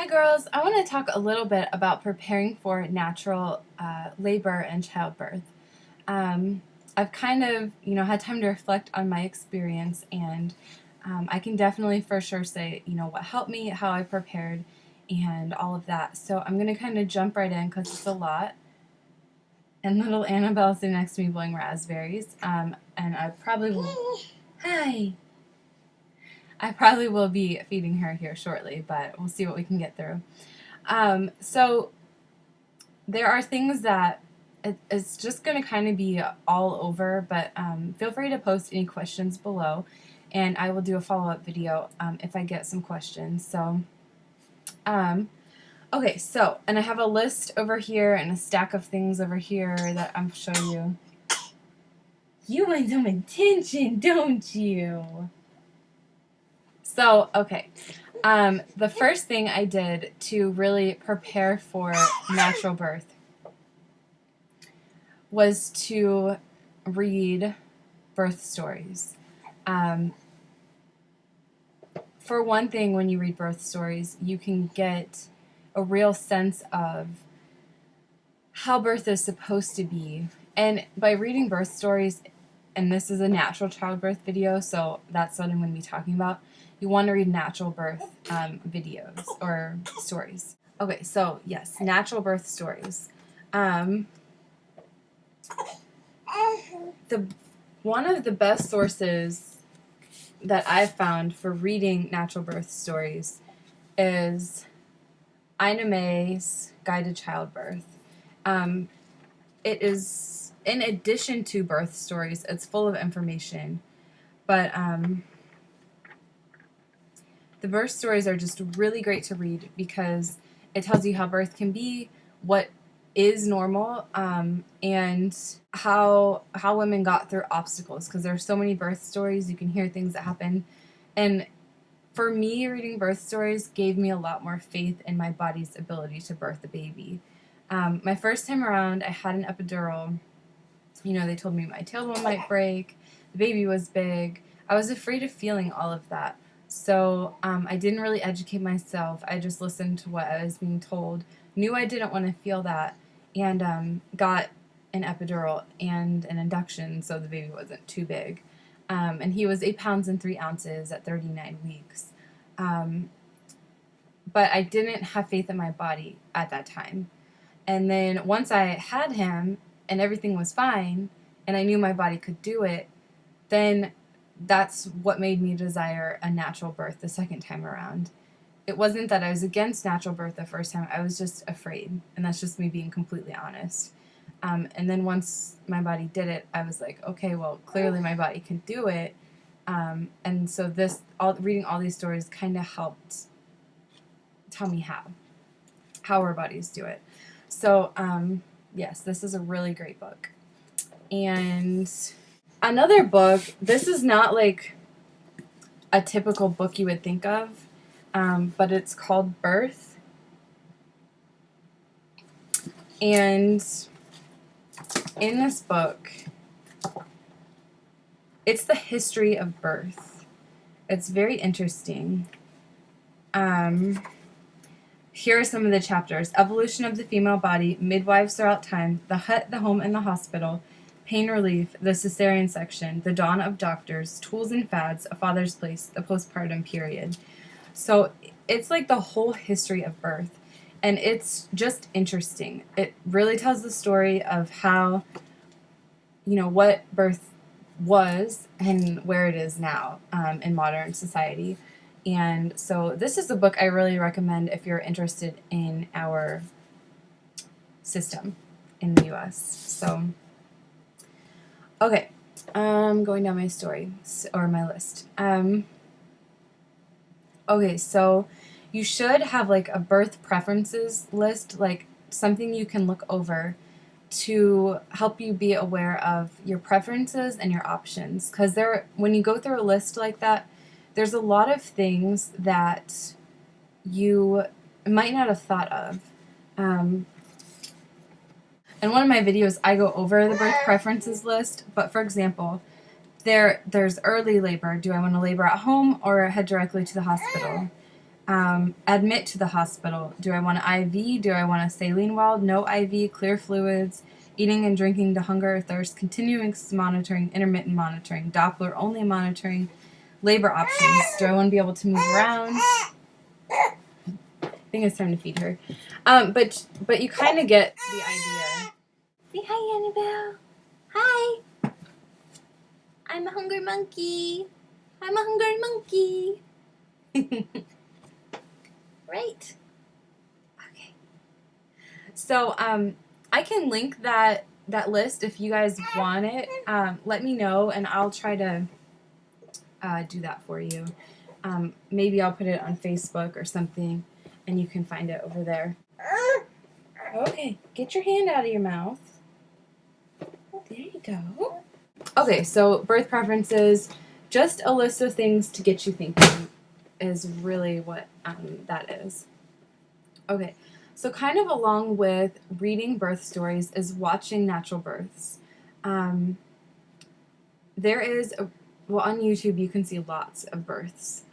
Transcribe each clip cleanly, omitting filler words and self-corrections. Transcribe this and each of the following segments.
Hi girls, I want to talk a little bit about preparing for natural labor and childbirth. Um, I've kind of, had time to reflect on my experience, and I can definitely for sure say, what helped me, how I prepared, and all of that. So I'm going to kind of jump right in because it's a lot. And little Annabelle sitting next to me blowing raspberries. And I probably will. Hi! I probably will be feeding her here shortly, but we'll see what we can get through. So there are things that it's just going to kind of be all over, but feel free to post any questions below, and I will do a follow-up video if I get some questions. So, okay, so, and I have a list over here and a stack of things over here that I'm showing you. You want some attention, don't you? So, okay. The first thing I did to really prepare for natural birth was to read birth stories. For one thing, when you read birth stories, you can get a real sense of how birth is supposed to be. And by reading birth stories, and this is a natural childbirth video, so that's what I'm going to be talking about, you want to read natural birth videos or stories. Okay, so yes, natural birth stories. One of the best sources that I've found for reading natural birth stories is Ina May's Guide to Childbirth. It is, in addition to birth stories, it's full of information, but the birth stories are just really great to read because it tells you how birth can be, what is normal, and how women got through obstacles, because there's so many birth stories. You can hear things that happen, and for me, reading birth stories gave me a lot more faith in my body's ability to birth a baby. My first time around, I had an epidural. They told me my tailbone might break, the baby was big. I was afraid of feeling all of that. So I didn't really educate myself. I just listened to what I was being told, knew I didn't want to feel that, and got an epidural and an induction so the baby wasn't too big. And he was 8 pounds and 3 ounces at 39 weeks. But I didn't have faith in my body at that time. And then once I had him and everything was fine and I knew my body could do it, then that's what made me desire a natural birth the second time around. It wasn't that I was against natural birth the first time, I was just afraid, and that's just me being completely honest. And then once my body did it, I was like, okay, well, clearly my body can do it. And so reading all these stories kind of helped tell me how our bodies do it. So, yes, this is a really great book. And another book, this is not like a typical book you would think of, but it's called Birth. And in this book, it's the history of birth. It's very interesting. Here are some of the chapters: evolution of the female body, midwives throughout time, the hut, the home, and the hospital, pain relief, the cesarean section, the dawn of doctors, tools and fads, a father's place, the postpartum period. So it's like the whole history of birth, and it's just interesting. It really tells the story of how, what birth was and where it is now in modern society. And so this is a book I really recommend if you're interested in our system in the U.S. So, okay, going down my story, or my list. Okay, so you should have like a birth preferences list, like something you can look over to help you be aware of your preferences and your options. Because when you go through a list like that, there's a lot of things that you might not have thought of. In one of my videos, I go over the birth preferences list, but for example, there's early labor. Do I want to labor at home or head directly to the hospital? Admit to the hospital. Do I want an IV? Do I want a saline well? No IV, clear fluids, eating and drinking to hunger or thirst, continuous monitoring, intermittent monitoring, Doppler only monitoring, labor options. Do I want to be able to move around? I think it's time to feed her. But you kind of get the idea. Say hi, Annabelle. Hi. I'm a hungry monkey. I'm a hungry monkey. Right. Okay. So I can link that list if you guys want it. Let me know, and I'll try to do that for you. Maybe I'll put it on Facebook or something, and you can find it over there. Okay, get your hand out of your mouth. Oh, there you go. Okay, so birth preferences, just a list of things to get you thinking is really what that is. Okay, so kind of along with reading birth stories is watching natural births. There is, on YouTube you can see lots of births,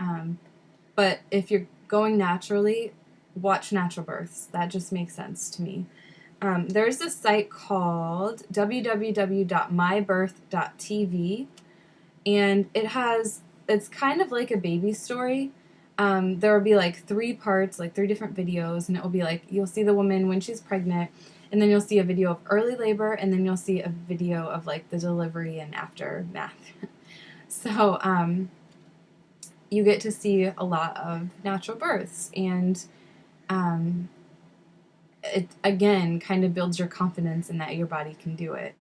but if you're going naturally, watch natural births. That just makes sense to me. There's this site called www.mybirth.tv, and it's kind of like a baby story. There will be like 3 parts, like 3 different videos, and it will be like, you'll see the woman when she's pregnant, and then you'll see a video of early labor, and then you'll see a video of like the delivery and aftermath. So you get to see a lot of natural births, and it again kind of builds your confidence in that your body can do it.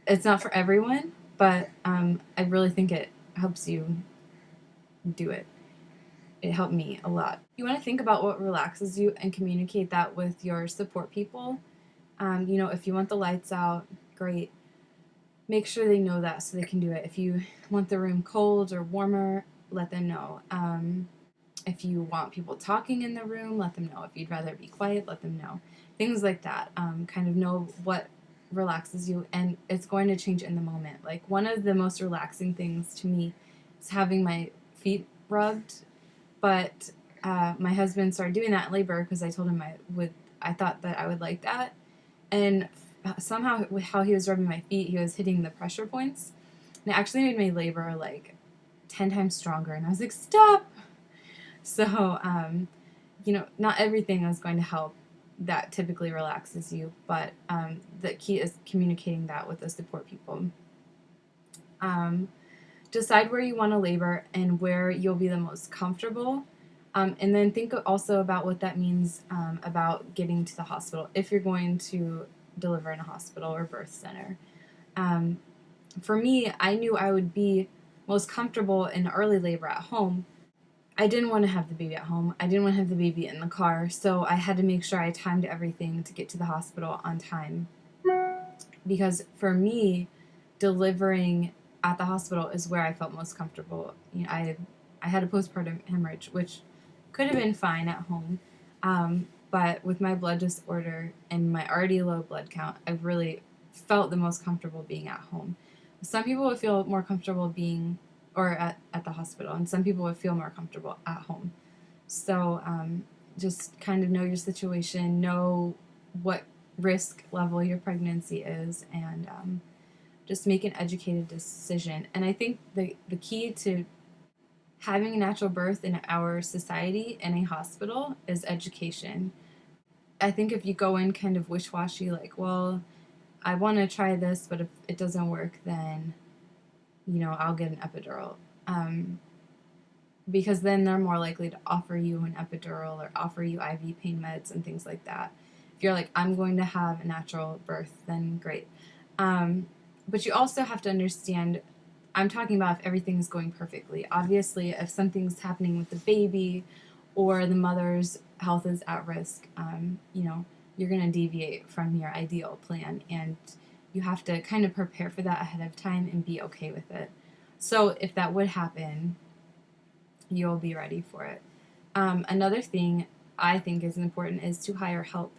It's not for everyone, but I really think it helps you do it. It helped me a lot. You want to think about what relaxes you and communicate that with your support people. If you want the lights out, great. Make sure they know that so they can do it. If you want the room cold or warmer, let them know. If you want people talking in the room, let them know. If you'd rather be quiet, let them know. Things like that. Kind of know what relaxes you, and it's going to change in the moment. Like, one of the most relaxing things to me is having my feet rubbed, but my husband started doing that in labor because I told him I thought that I would like that, and somehow how he was rubbing my feet, he was hitting the pressure points, and it actually made my labor like 10 times stronger, and I was like, stop. So not everything is going to help that typically relaxes you, but the key is communicating that with the support people. Decide where you want to labor and where you'll be the most comfortable, and then think also about what that means about getting to the hospital if you're going to deliver in a hospital or birth center. For me, I knew I would be most comfortable in early labor at home. I didn't want to have the baby at home. I didn't want to have the baby in the car, so I had to make sure I timed everything to get to the hospital on time. Because for me, delivering at the hospital is where I felt most comfortable. I had a postpartum hemorrhage, which could have been fine at home, but with my blood disorder and my already low blood count, I really felt the most comfortable being at home. Some people would feel more comfortable being at the hospital, and some people would feel more comfortable at home. So just kind of know your situation, know what risk level your pregnancy is, and just make an educated decision. And I think the key to having a natural birth in our society in a hospital is education. I think if you go in kind of wish-washy, like, well, I want to try this, but if it doesn't work, then I'll get an epidural. Because then they're more likely to offer you an epidural or offer you IV pain meds and things like that. If you're like, I'm going to have a natural birth, then great. But you also have to understand, I'm talking about if everything is going perfectly. Obviously, if something's happening with the baby or the mother's health is at risk, you're going to deviate from your ideal plan, and you have to kind of prepare for that ahead of time and be okay with it. So if that would happen, you'll be ready for it. Another thing I think is important is to hire help.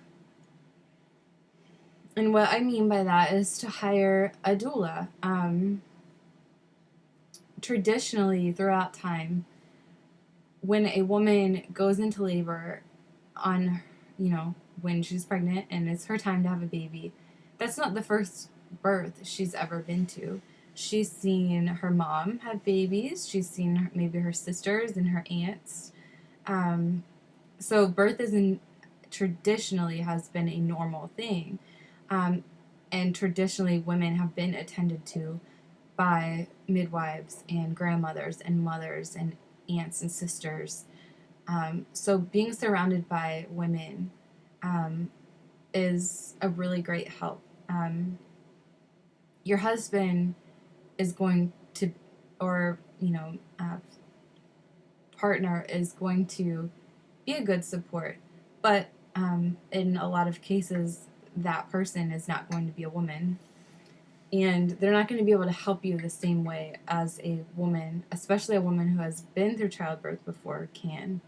And what I mean by that is to hire a doula. Traditionally, throughout time, when a woman goes into labor on, when she's pregnant and it's her time to have a baby, that's not the first birth she's ever been to. She's seen her mom have babies. She's seen maybe her sisters and her aunts. Um, so birth isn't traditionally has been a normal thing, um, and traditionally women have been attended to by midwives and grandmothers and mothers and aunts and sisters. So being surrounded by women um, is a really great help. Your husband is going to, or partner is going to be a good support, but in a lot of cases, that person is not going to be a woman. And they're not going to be able to help you the same way as a woman, especially a woman who has been through childbirth before, can.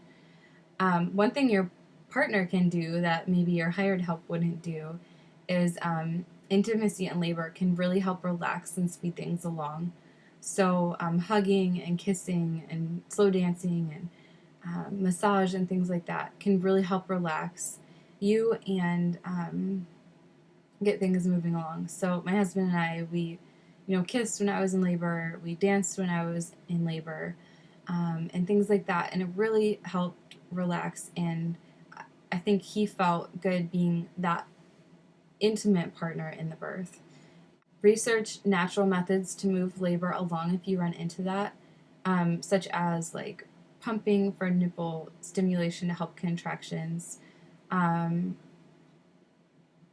One thing your partner can do that maybe your hired help wouldn't do is intimacy in labor can really help relax and speed things along. So, hugging and kissing and slow dancing and massage and things like that can really help relax you and get things moving along. So my husband and I, we, kissed when I was in labor, we danced when I was in labor, and things like that. And it really helped relax. And I think he felt good being that intimate partner in the birth. Research natural methods to move labor along if you run into that, such as like pumping for nipple stimulation to help contractions, um,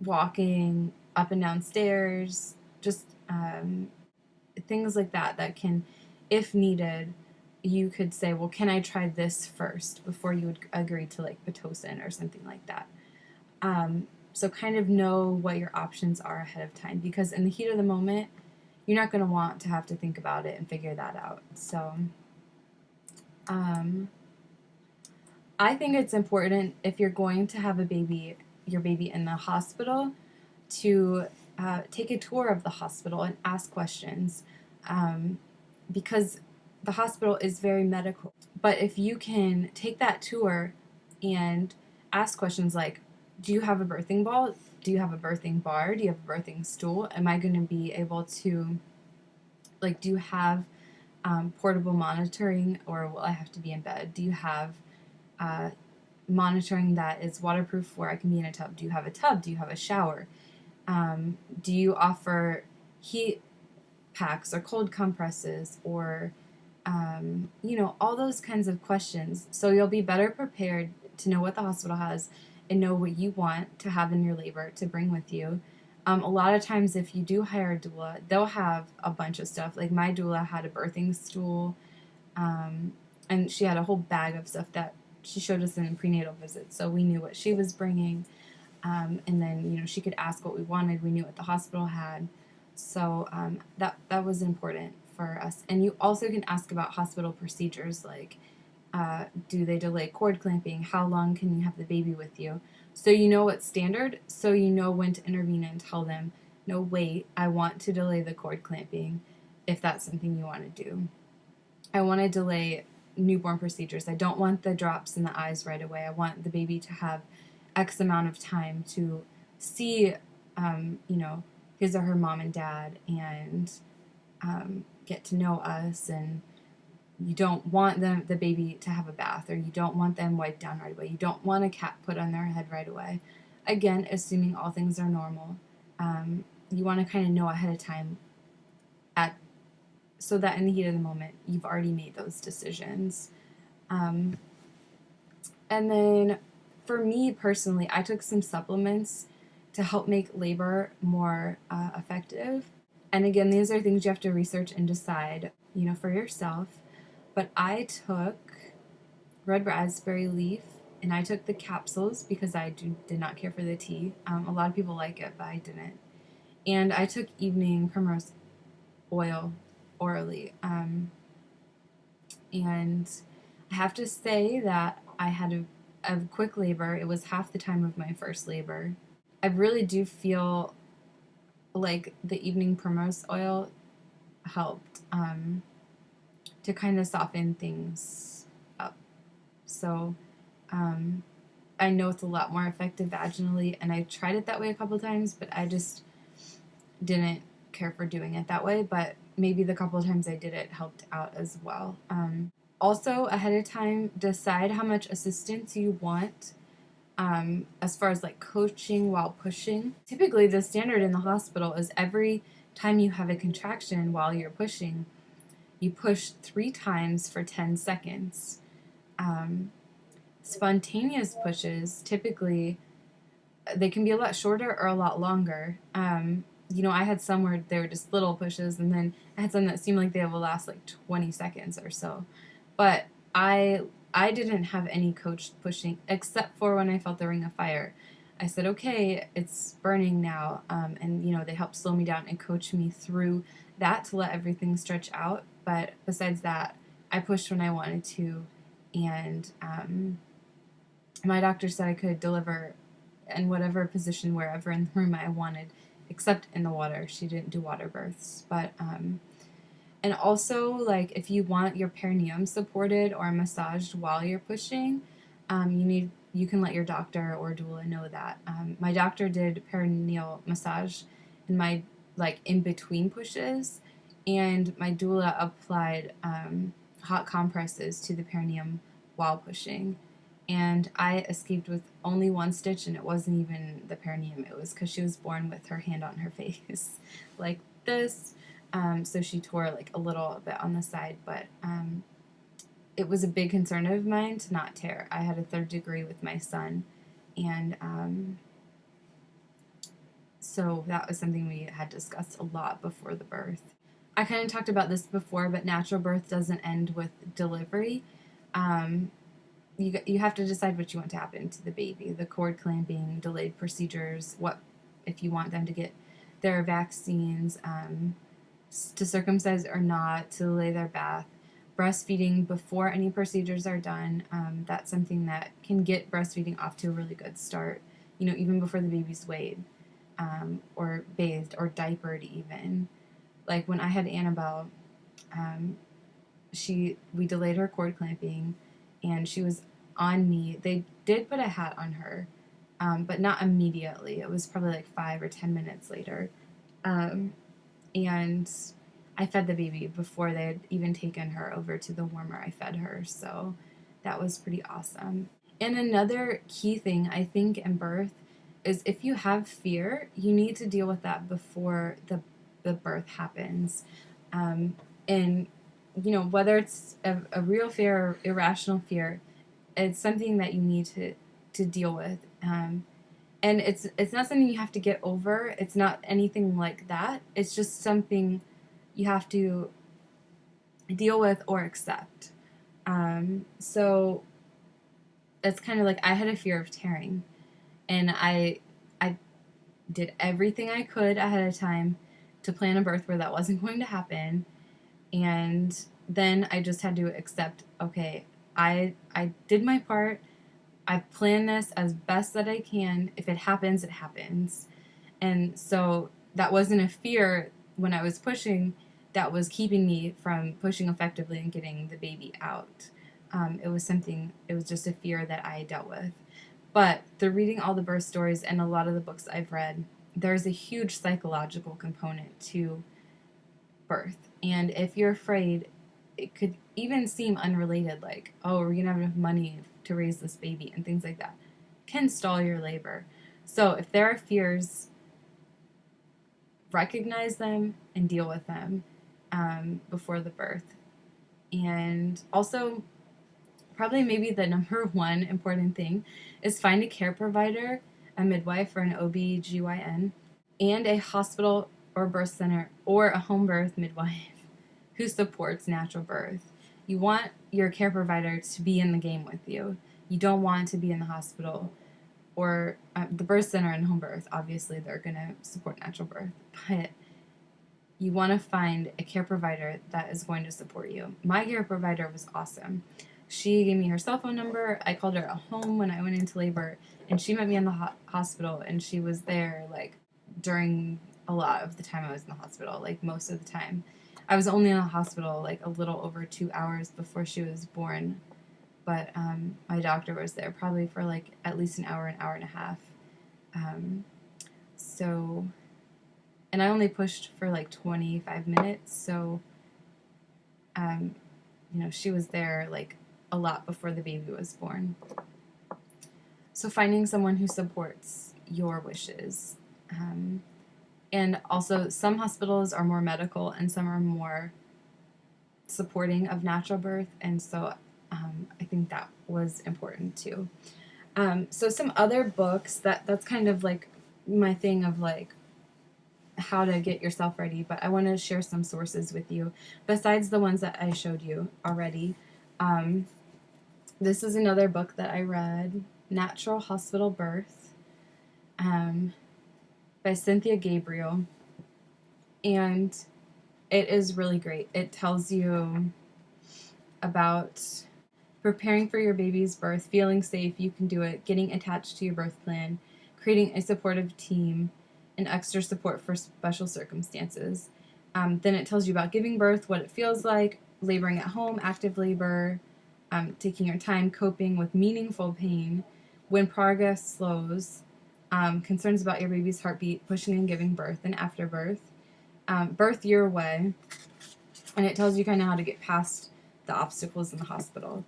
walking up and down stairs, just things like that that can, if needed, you could say, well, can I try this first before you would agree to like Pitocin or something like that. So kind of know what your options are ahead of time, because in the heat of the moment, you're not going to want to have to think about it and figure that out. So I think it's important, if you're going to have your baby in the hospital, to take a tour of the hospital and ask questions, because the hospital is very medical. But if you can take that tour and ask questions like, do you have a birthing ball? Do you have a birthing bar? Do you have a birthing stool? Am I going to be able to, like, do you have portable monitoring, or will I have to be in bed? Do you have monitoring that is waterproof where I can be in a tub? Do you have a tub? Do you have a shower? Do you offer heat packs or cold compresses, or all those kinds of questions. So you'll be better prepared to know what the hospital has and know what you want to have in your labor to bring with you. A lot of times, if you do hire a doula, they'll have a bunch of stuff. Like my doula had a birthing stool, and she had a whole bag of stuff that she showed us in prenatal visits, so we knew what she was bringing. And then she could ask what we wanted. We knew what the hospital had, so that was important for us. And you also can ask about hospital procedures, like do they delay cord clamping? How long can you have the baby with you? So you know what's standard, so you know when to intervene and tell them, no, wait, I want to delay the cord clamping if that's something you want to do. I want to delay newborn procedures. I don't want the drops in the eyes right away. I want the baby to have X amount of time to see, his or her mom and dad, and get to know us. And you don't want the baby to have a bath, or you don't want them wiped down right away. You don't want a cap put on their head right away. Again, assuming all things are normal. You want to kind of know ahead of time, so that in the heat of the moment, you've already made those decisions. And then for me personally, I took some supplements to help make labor more effective. And again, these are things you have to research and decide, for yourself. But I took red raspberry leaf, and I took the capsules because I did not care for the tea. A lot of people like it, but I didn't. And I took evening primrose oil orally. And I have to say that I had a quick labor. It was half the time of my first labor. I really do feel like the evening primrose oil helped to kind of soften things up. So I know it's a lot more effective vaginally, and I tried it that way a couple times, but I just didn't care for doing it that way. But maybe the couple times I did it helped out as well. Also, ahead of time, decide how much assistance you want as far as like coaching while pushing. Typically, the standard in the hospital is every time you have a contraction while you're pushing, you push 3 times for 10 seconds. Um, Spontaneous pushes, typically, they can be a lot shorter or a lot longer. I had some where they were just little pushes, and then I had some that seemed like they will last like 20 seconds or so. But I didn't have any coached pushing except for when I felt the ring of fire. I said, okay, it's burning now, and they helped slow me down and coach me through that to let everything stretch out. But besides that, I pushed when I wanted to, and my doctor said I could deliver in whatever position, wherever in the room I wanted, except in the water. She didn't do water births. But, and also, like, if you want your perineum supported or massaged while you're pushing, you can let your doctor or doula know that. My doctor did perineal massage in my, like, in between pushes, and my doula applied hot compresses to the perineum while pushing. And I escaped with only 1 stitch, and it wasn't even the perineum. It was because she was born with her hand on her face, like this. So she tore like a little bit on the side, but it was a big concern of mine to not tear. I had a 3rd degree with my son, and so that was something we had discussed a lot before the birth. I kind of talked about this before, but natural birth doesn't end with delivery. You have to decide what you want to happen to the baby. The cord clamping, delayed procedures, what if you want them to get their vaccines, to circumcise or not, to lay their bath, breastfeeding before any procedures are done. That's something that can get breastfeeding off to a really good start. Even before the baby's weighed, or bathed or diapered even. Like when I had Annabelle, we delayed her cord clamping, and she was on me. They did put a hat on her, but not immediately. It was probably like 5 or 10 minutes later. And I fed the baby before they had even taken her over to the warmer. I fed her, so that was pretty awesome. And another key thing I think in birth is if you have fear, you need to deal with that before the birth happens. And whether it's a real fear or irrational fear, it's something that you need to deal with. And it's not something you have to get over. It's not anything like that. It's just something you have to deal with or accept. So it's kind of like I had a fear of tearing, and I did everything I could ahead of time to plan a birth where that wasn't going to happen, and then I just had to accept, okay, I did my part. I planned this as best that I can. If it happens, it happens. And so that wasn't a fear when I was pushing that was keeping me from pushing effectively and getting the baby out. It was just a fear that I dealt with. But through reading all the birth stories and a lot of the books I've read, there's a huge psychological component to birth. And if you're afraid, it could even seem unrelated, like, oh, we're going to have enough money to raise this baby and things like that, can stall your labor. So if there are fears, recognize them and deal with them before the birth. And also, probably maybe the number one important thing is find a care provider, a midwife or an OB/GYN, and a hospital or birth center or a home birth midwife who supports natural birth. You want your care provider to be in the game with you. You don't want to be in the hospital or the birth center and home birth. Obviously, they're going to support natural birth, but you want to find a care provider that is going to support you. My care provider was awesome. She gave me her cell phone number. I called her at home when I went into labor, and she met me in the hospital, and she was there like during a lot of the time I was in the hospital, like most of the time. I was only in the hospital like a little over 2 hours before she was born, but my doctor was there probably for like at least an hour and a half. So, and I only pushed for like 25 minutes, so she was there like a lot before the baby was born. So finding someone who supports your wishes. And also, some hospitals are more medical and some are more supporting of natural birth, and so I think that was important too. So some other books, that's kind of like my thing of like how to get yourself ready, but I want to share some sources with you besides the ones that I showed you already. This is another book that I read, Natural Hospital Birth, by Cynthia Gabriel, and it is really great. It tells you about preparing for your baby's birth, feeling safe, you can do it, getting attached to your birth plan, creating a supportive team, and extra support for special circumstances. Then it tells you about giving birth, what it feels like, laboring at home, active labor, taking your time, coping with meaningful pain, when progress slows, concerns about your baby's heartbeat, pushing and giving birth, and after birth, birth your way, and it tells you kind of how to get past the obstacles in the hospital.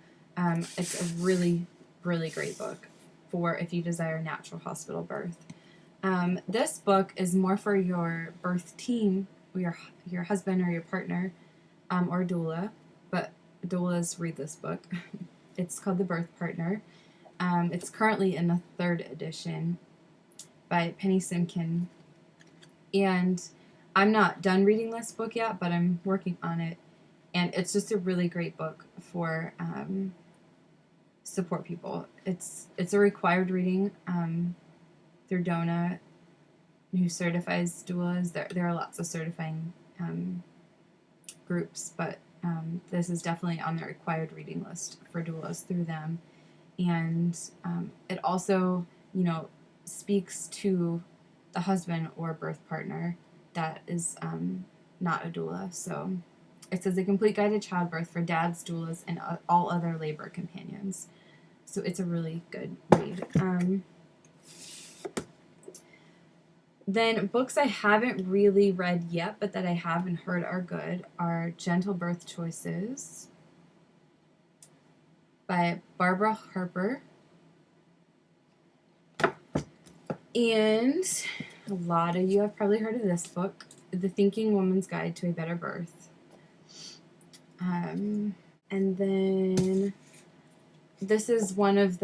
It's a really, really great book for if you desire natural hospital birth. This book is more for your birth team, your husband or your partner, or doula, but doulas read this book. It's called The Birth Partner. It's currently in the 3rd edition by Penny Simkin. And I'm not done reading this book yet, but I'm working on it. And it's just a really great book for support people. It's a required reading through DONA, who certifies doulas. There are lots of certifying groups, but this is definitely on the required reading list for doulas through them. And it also, speaks to the husband or birth partner that is not a doula. So it says a complete guide to childbirth for dads, doulas, and all other labor companions. So it's a really good read. Then books I haven't really read yet, but that I have and heard are good, are Gentle Birth Choices by Barbara Harper. And a lot of you have probably heard of this book, The Thinking Woman's Guide to a Better Birth. And then this is one of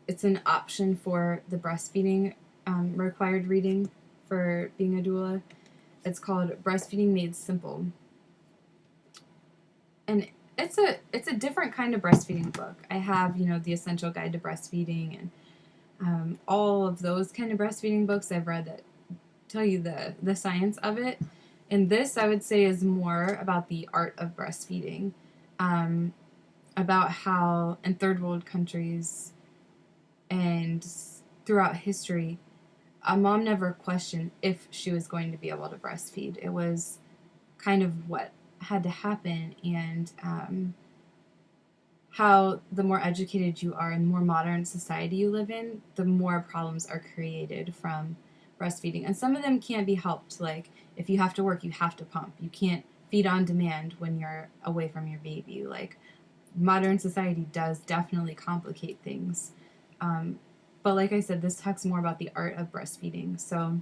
it's an option for the breastfeeding required reading for being a doula. It's called Breastfeeding Made Simple. And it's a different kind of breastfeeding book. I have, The Essential Guide to Breastfeeding and all of those kind of breastfeeding books I've read that tell you the science of it. And this, I would say, is more about the art of breastfeeding, about how in third world countries and throughout history, a mom never questioned if she was going to be able to breastfeed. It was kind of what had to happen, and how the more educated you are and the more modern society you live in, the more problems are created from breastfeeding. And some of them can't be helped. Like, if you have to work, you have to pump. You can't feed on demand when you're away from your baby. Like, modern society does definitely complicate things. But like I said, this talks more about the art of breastfeeding. So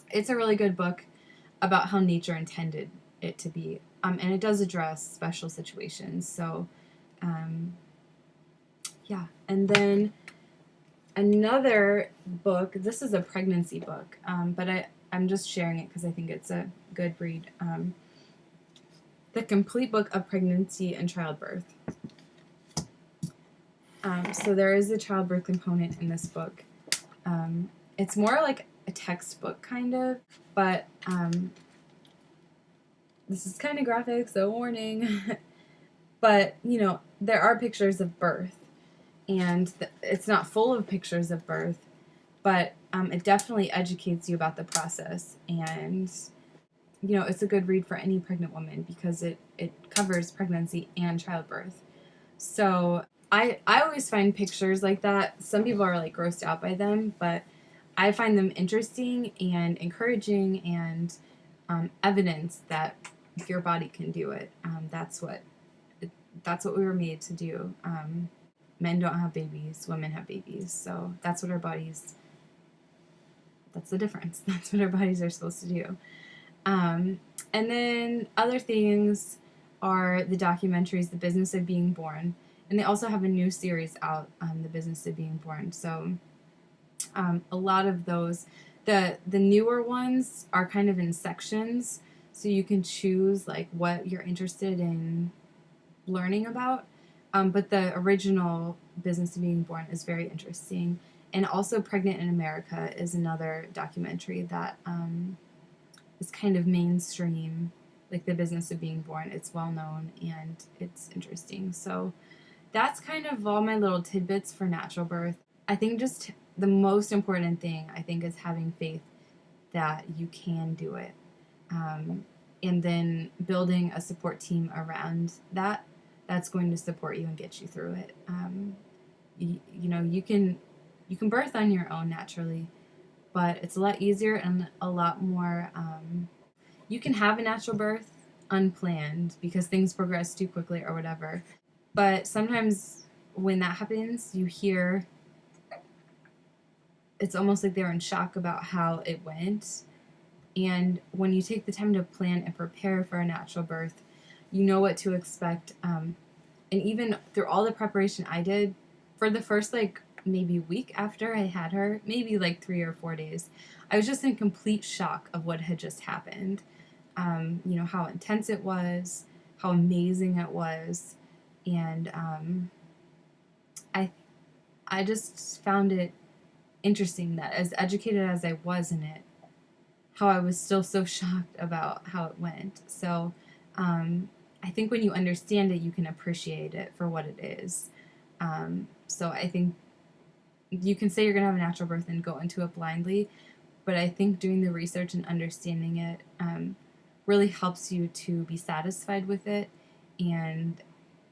it's a really good book about how nature intended it to be. And it does address special situations. So, yeah. And then another book, this is a pregnancy book, but I'm just sharing it because I think it's a good read. The Complete Book of Pregnancy and Childbirth. So there is a childbirth component in this book. It's more like a textbook kind of, but this is kind of graphic, so warning. But, there are pictures of birth, and it's not full of pictures of birth, but it definitely educates you about the process. And, it's a good read for any pregnant woman because it covers pregnancy and childbirth. So I always find pictures like that. Some people are like grossed out by them, but I find them interesting and encouraging and evidence that your body can do it. That's what we were made to do. Men don't have babies, women have babies. So that's what our bodies, that's the difference. That's what our bodies are supposed to do. And then other things are the documentaries, The Business of Being Born. And they also have a new series out, The Business of Being Born. So a lot of those, the newer ones are kind of in sections. So you can choose like what you're interested in learning about. But the original Business of Being Born is very interesting. And also Pregnant in America is another documentary that is kind of mainstream, like The Business of Being Born. It's well known and it's interesting. So that's kind of all my little tidbits for natural birth. I think just the most important thing, I think, is having faith that you can do it. And then building a support team around that that's going to support you and get you through it. You know, you can birth on your own naturally, but it's a lot easier and a lot more. You can have a natural birth unplanned because things progress too quickly or whatever. But sometimes when that happens, you hear it's almost like they're in shock about how it went. And when you take the time to plan and prepare for a natural birth, you know what to expect. And even through all the preparation I did for the first like maybe week after I had her, maybe like 3 or 4 days, I was just in complete shock of what had just happened. You know, how intense it was, how amazing it was. And I just found it interesting that as educated as I was in it, how I was still so shocked about how it went. So I think when you understand it, you can appreciate it for what it is. So I think you can say you're going to have a natural birth and go into it blindly, but I think doing the research and understanding it really helps you to be satisfied with it and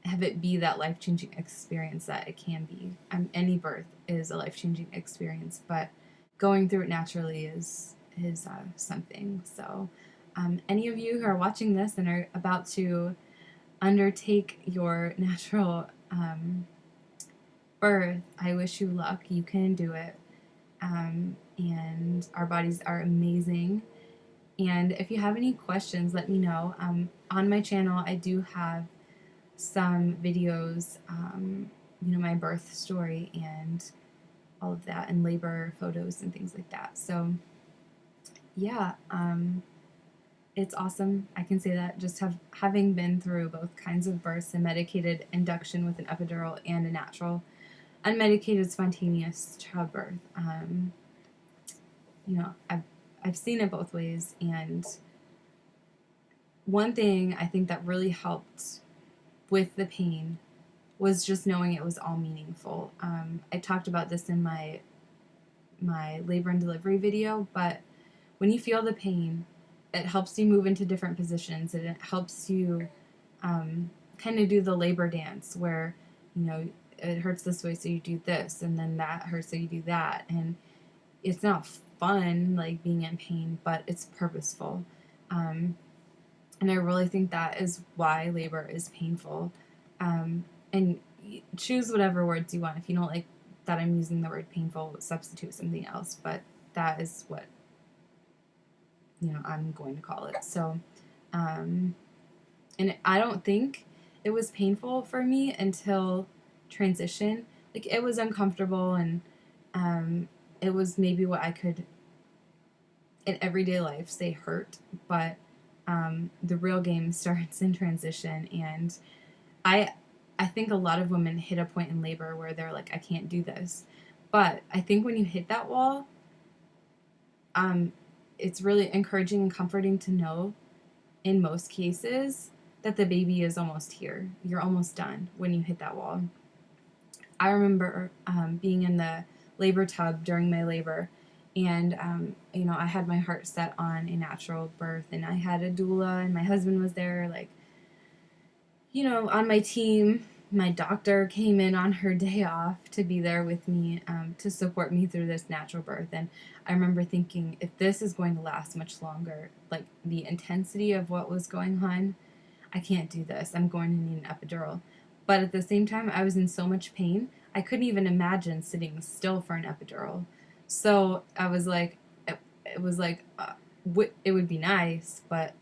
have it be that life-changing experience that it can be. Any birth is a life-changing experience, but going through it naturally is something. So any of you who are watching this and are about to undertake your natural birth, I wish you luck. You can do it. And our bodies are amazing. And if you have any questions, let me know. On my channel, I do have some videos, you know, my birth story and all of that, and labor photos and things like that. So yeah, it's awesome. I can say that just having been through both kinds of births, a medicated induction with an epidural and a natural unmedicated spontaneous childbirth. You know, I've seen it both ways, and one thing I think that really helped with the pain was just knowing it was all meaningful. I talked about this in my labor and delivery video, but when you feel the pain, it helps you move into different positions, and it helps you kind of do the labor dance where, you know, it hurts this way, so you do this, and then that hurts, so you do that. And it's not fun, like being in pain, but it's purposeful. And I really think that is why labor is painful. And choose whatever words you want. If you don't like that I'm using the word painful, substitute something else. But that is what, you know, I'm going to call it. So, and I don't think it was painful for me until transition. Like, it was uncomfortable, and it was maybe what I could in everyday life say hurt, but the real game starts in transition. And I think a lot of women hit a point in labor where they're like, I can't do this. But I think when you hit that wall, it's really encouraging and comforting to know, in most cases, that the baby is almost here. You're almost done when you hit that wall. I remember being in the labor tub during my labor, and you know, I had my heart set on a natural birth, and I had a doula, and my husband was there, like, you know, on my team, My doctor came in on her day off to be there with me, to support me through this natural birth. And I remember thinking, if this is going to last much longer, like the intensity of what was going on, I can't do this. I'm going to need an epidural. But at the same time, I was in so much pain, I couldn't even imagine sitting still for an epidural. So I was like, it was like, it would be nice, but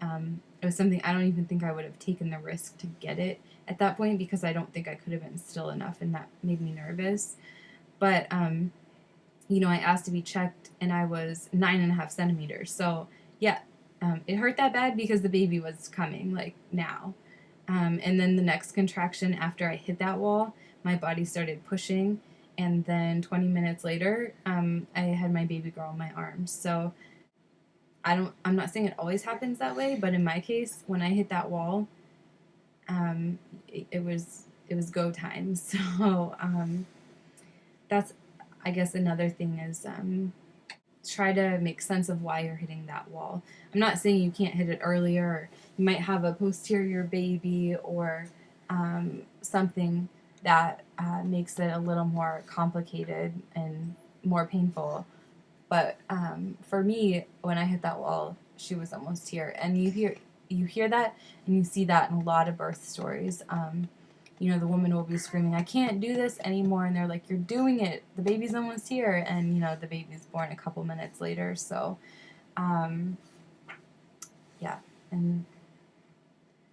it was something I don't even think I would have taken the risk to get it at that point, because I don't think I could have been still enough, and that made me nervous. But I asked to be checked, and I was 9.5 centimeters. So yeah, it hurt that bad because the baby was coming like now. And then the next contraction after I hit that wall, my body started pushing, and then 20 minutes later, I had my baby girl in my arms. So I'm not saying it always happens that way, but in my case, when I hit that wall, it was go time. So that's, I guess, another thing is, try to make sense of why you're hitting that wall. I'm not saying you can't hit it earlier. Or you might have a posterior baby, or something that makes it a little more complicated and more painful. But for me, when I hit that wall, she was almost here, and you hear that, and you see that in a lot of birth stories. The woman will be screaming, "I can't do this anymore," and they're like, "You're doing it. The baby's almost here," and the baby's born a couple minutes later. So, um, yeah, and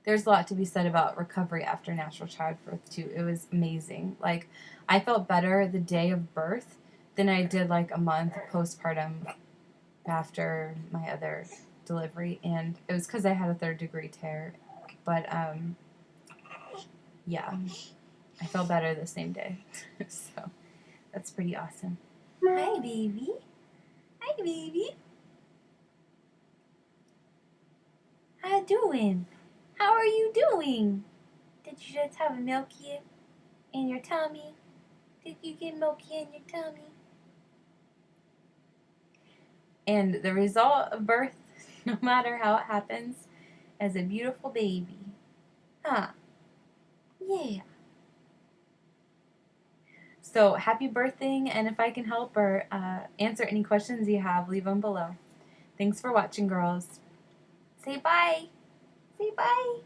there's a lot to be said about recovery after natural childbirth too. It was amazing. Like, I felt better the day of birth than I did like a month postpartum after my other delivery, and it was because I had a third-degree tear. But yeah, I felt better the same day. So that's pretty awesome. Hi, baby. Hi, baby. How you doing? How are you doing? Did you just have a milky in your tummy? Did you get milky in your tummy? And the result of birth, no matter how it happens, is a beautiful baby. Huh? Yeah. So happy birthday, and if I can help or answer any questions you have, leave them below. Thanks for watching, girls. Say bye. Say bye.